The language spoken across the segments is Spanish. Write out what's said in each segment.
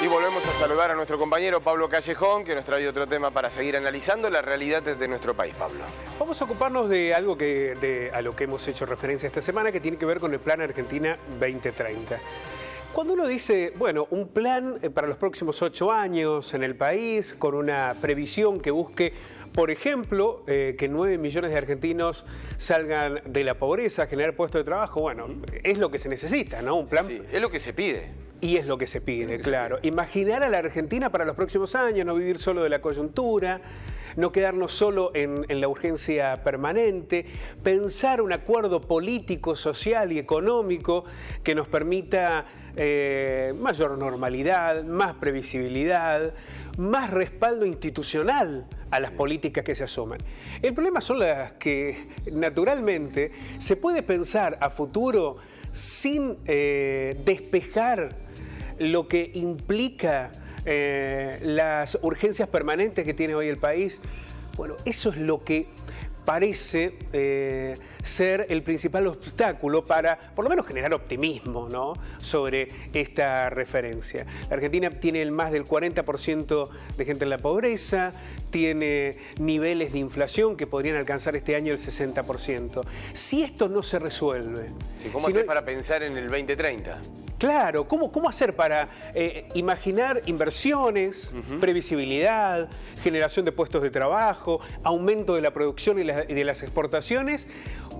volvemos a saludar a nuestro compañero Pablo Callejón, que nos trae otro tema para seguir analizando la realidad de nuestro país, Pablo. Vamos a ocuparnos de algo a lo que hemos hecho referencia esta semana, que tiene que ver con el Plan Argentina 2030. Cuando uno dice, bueno, un plan para los próximos 8 años en el país, con una previsión que busque, por ejemplo, que 9 millones de argentinos salgan de la pobreza, generar puestos de trabajo, bueno, es lo que se necesita, ¿no? Un plan. Sí, es lo que se pide. Y es lo que se pide, claro. Imaginar a la Argentina para los próximos años, no vivir solo de la coyuntura, no quedarnos solo en la urgencia permanente, pensar un acuerdo político, social y económico que nos permita mayor normalidad, más previsibilidad, más respaldo institucional a las políticas que se asoman. El problema son las que, naturalmente, se puede pensar a futuro sin despejar lo que implica las urgencias permanentes que tiene hoy el país. Bueno, eso es lo que parece ser el principal obstáculo para, por lo menos, generar optimismo, ¿no?, sobre esta referencia. La Argentina tiene más del 40% de gente en la pobreza, tiene niveles de inflación que podrían alcanzar este año el 60%. Si esto no se resuelve... Sí, ¿cómo hacer para pensar en el 2030? Claro, ¿cómo hacer para imaginar inversiones, previsibilidad, generación de puestos de trabajo, aumento de la producción y de las exportaciones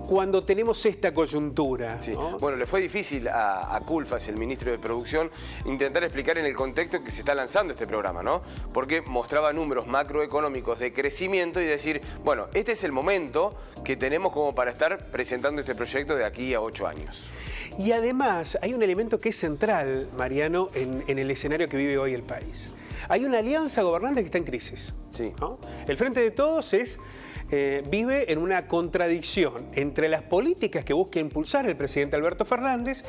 cuando tenemos esta coyuntura? Sí. ¿No? Bueno, le fue difícil a Culfas, el ministro de Producción, intentar explicar en el contexto en que se está lanzando este programa, ¿no? Porque mostraba números macroeconómicos de crecimiento y decir, bueno, este es el momento que tenemos como para estar presentando este proyecto de aquí a 8 años. Y además hay un elemento que es central, Mariano, en el escenario que vive hoy el país. Hay una alianza gobernante que está en crisis. Sí. ¿No? El Frente de Todos vive en una contradicción entre las políticas que busca impulsar el presidente Alberto Fernández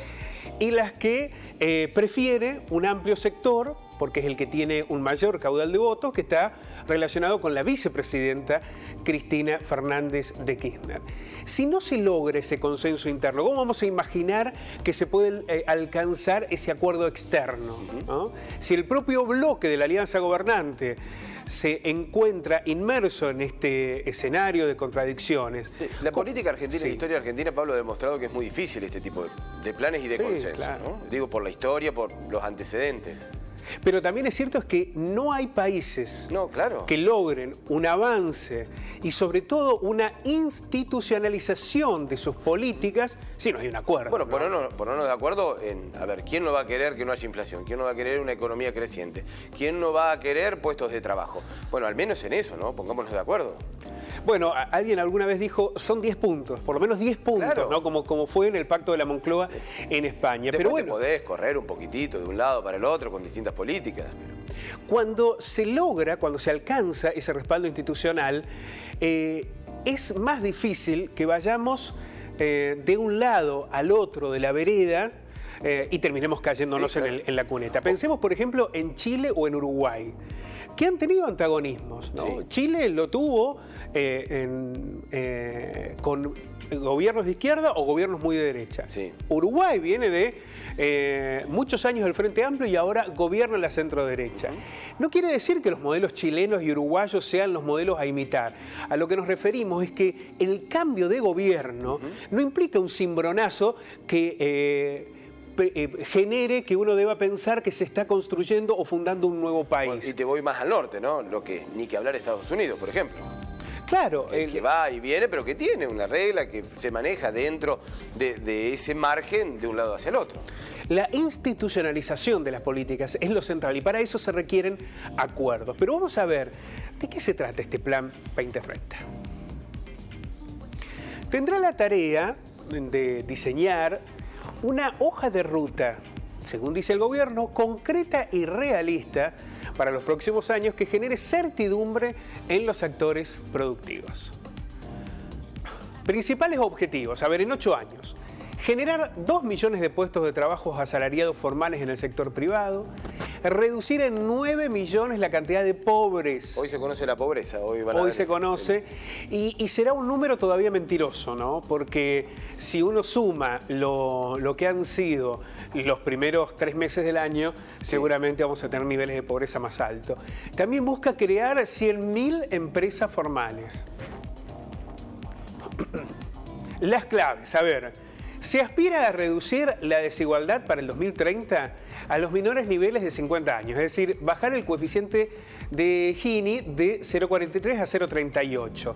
y las que prefiere un amplio sector, porque es el que tiene un mayor caudal de votos, que está relacionado con la vicepresidenta Cristina Fernández de Kirchner. Si no se logra ese consenso interno, ¿cómo vamos a imaginar que se puede alcanzar ese acuerdo externo? ¿No? Si el propio bloque de la alianza gobernante se encuentra inmerso en este escenario de contradicciones. Sí, la política argentina, la historia argentina, Pablo, ha demostrado que es muy difícil este tipo de planes y de consenso. Claro. ¿No? Digo, por la historia, por los antecedentes. Pero también es cierto que no hay países que logren un avance y sobre todo una institucionalización de sus políticas si no hay un acuerdo. Bueno, ponernos de acuerdo en, a ver, ¿quién no va a querer que no haya inflación? ¿Quién no va a querer una economía creciente? ¿Quién no va a querer puestos de trabajo? Bueno, al menos en eso, ¿no? Pongámonos de acuerdo. Bueno, alguien alguna vez dijo, son 10 puntos, por lo menos 10 puntos, claro, ¿no? Como fue en el Pacto de la Moncloa en España. Después pero bueno, te podés correr un poquitito de un lado para el otro con distintas políticas. Cuando se logra, cuando se alcanza ese respaldo institucional, es más difícil que vayamos de un lado al otro de la vereda y terminemos cayéndonos en la cuneta. Pensemos, por ejemplo, en Chile o en Uruguay, que han tenido antagonismos, ¿no? Sí. Chile lo tuvo con gobiernos de izquierda o gobiernos muy de derecha. Sí. Uruguay viene de muchos años del Frente Amplio y ahora gobierna la centro-derecha. No quiere decir que los modelos chilenos y uruguayos sean los modelos a imitar. A lo que nos referimos es que el cambio de gobierno no implica un cimbronazo que genere que uno deba pensar que se está construyendo o fundando un nuevo país. Bueno, y te voy más al norte, ¿no? Ni que hablar Estados Unidos, por ejemplo. Claro. Que va y viene, pero que tiene una regla que se maneja dentro de ese margen de un lado hacia el otro. La institucionalización de las políticas es lo central y para eso se requieren acuerdos. Pero vamos a ver, ¿de qué se trata este Plan 2030? Tendrá la tarea de diseñar una hoja de ruta, según dice el gobierno, concreta y realista para los próximos años que genere certidumbre en los actores productivos. Principales objetivos, a ver, en 8 años. Generar 2 millones de puestos de trabajo asalariados formales en el sector privado, reducir en 9 millones la cantidad de pobres. Hoy se conoce la pobreza, hoy se conoce, y será un número todavía mentiroso, ¿no? Porque si uno suma lo que han sido los primeros 3 meses del año, seguramente vamos a tener niveles de pobreza más altos. También busca crear 100.000 empresas formales. Las claves, a ver, se aspira a reducir la desigualdad para el 2030 a los menores niveles de 50 años, es decir, bajar el coeficiente de Gini de 0,43 a 0,38.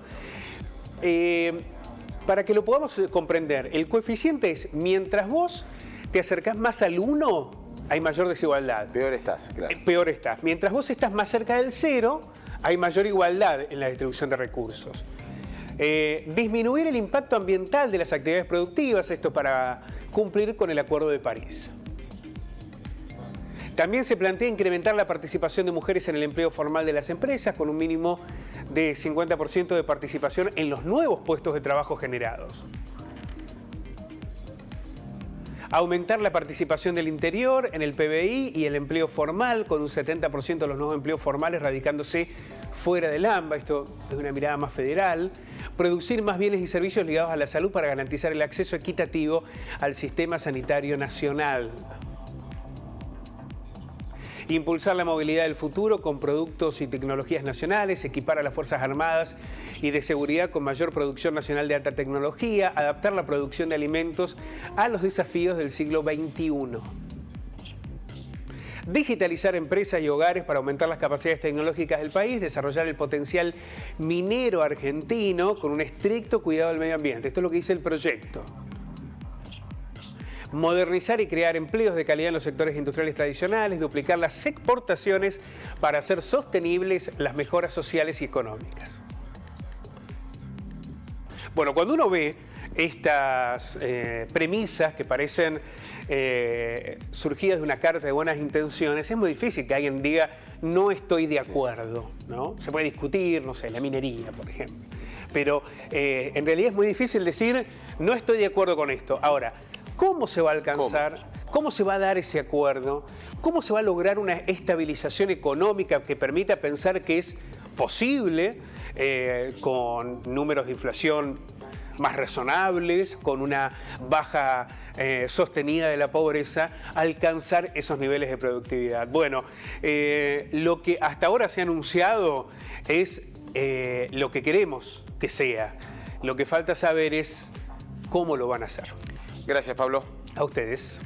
Para que lo podamos comprender, el coeficiente es, mientras vos te acercás más al 1, hay mayor desigualdad. Peor estás, claro. Peor estás. Mientras vos estás más cerca del 0, hay mayor igualdad en la distribución de recursos. Disminuir el impacto ambiental de las actividades productivas, esto para cumplir con el Acuerdo de París. También se plantea incrementar la participación de mujeres en el empleo formal de las empresas con un mínimo de 50% de participación en los nuevos puestos de trabajo generados. Aumentar la participación del interior en el PBI y el empleo formal, con un 70% de los nuevos empleos formales radicándose fuera del AMBA, esto es una mirada más federal. Producir más bienes y servicios ligados a la salud para garantizar el acceso equitativo al sistema sanitario nacional. Impulsar la movilidad del futuro con productos y tecnologías nacionales, equipar a las Fuerzas Armadas y de Seguridad con mayor producción nacional de alta tecnología, adaptar la producción de alimentos a los desafíos del siglo XXI. Digitalizar empresas y hogares para aumentar las capacidades tecnológicas del país, desarrollar el potencial minero argentino con un estricto cuidado del medio ambiente. Esto es lo que dice el proyecto. Modernizar y crear empleos de calidad en los sectores industriales tradicionales, duplicar las exportaciones para hacer sostenibles las mejoras sociales y económicas. Bueno, cuando uno ve estas premisas que parecen surgidas de una carta de buenas intenciones, es muy difícil que alguien diga no estoy de acuerdo, ¿no? Se puede discutir, no sé, la minería, por ejemplo. Pero en realidad es muy difícil decir no estoy de acuerdo con esto. Ahora, ¿cómo se va a alcanzar? ¿Cómo se va a dar ese acuerdo? ¿Cómo se va a lograr una estabilización económica que permita pensar que es posible, con números de inflación más razonables, con una baja sostenida de la pobreza, alcanzar esos niveles de productividad? Bueno, lo que hasta ahora se ha anunciado es lo que queremos que sea. Lo que falta saber es cómo lo van a hacer. Gracias, Pablo. A ustedes.